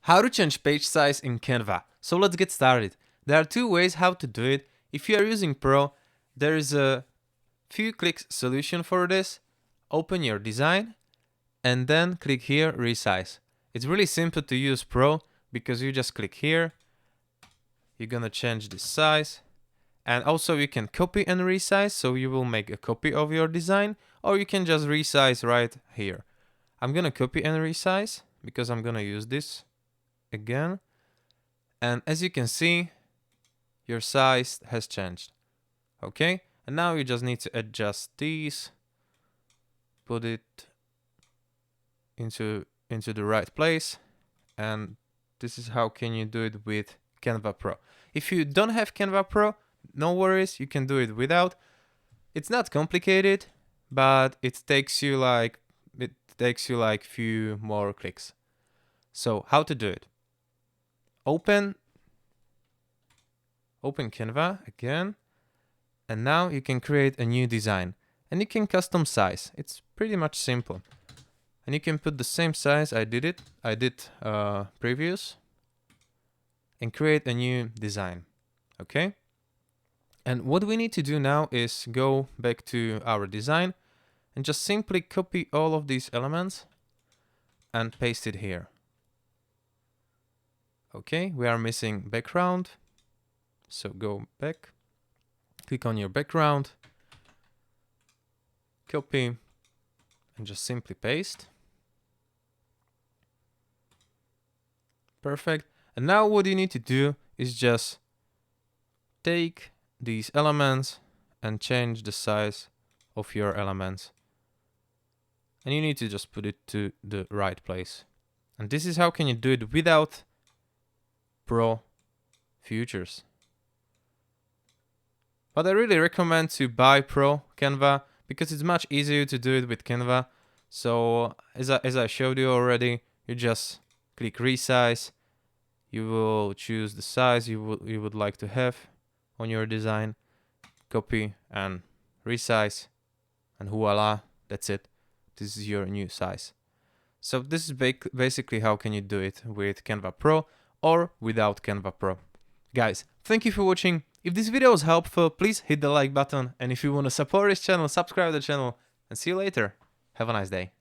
How to change page size in Canva. So let's get started. There are two ways how to do it. If you are using Pro, there is a few clicks solution for this. Open your design and then click here, resize. It's really simple to use Pro because you just click here. You're gonna change the size. And also you can copy and resize, so you will make a copy of your design, or you can just resize right here. I'm gonna copy and resize because I'm gonna use this again. And as you can see, your size has changed. Okay, and now you just need to adjust these, put it into the right place, and this is how can you do it with Canva Pro. If you don't have Canva Pro, no worries, you can do it without. It's not complicated, but it takes you like few more clicks. So how to do it? Open Canva again, and now you can create a new design, and you can custom size. It's pretty much simple, and you can put the same size I did previous, and create a new design. Okay, and what we need to do now is go back to our design and just simply copy all of these elements and paste it here. Okay, we are missing background. So go back, click on your background, copy, and just simply paste. Perfect. And now what you need to do is just take these elements and change the size of your elements. And you need to just put it to the right place. And this is how can you do it without Pro features. But I really recommend to buy Pro Canva because it's much easier to do it with Canva. So as I showed you already, you just click resize. You will choose the size you would like to have on your design, copy and resize, and voila, that's it. This is your new size. So this is basically how can you do it with Canva Pro or without Canva Pro. Guys, thank you for watching. If this video was helpful, please hit the like button, and if you want to support this channel, subscribe to the channel, and see you later. Have a nice day.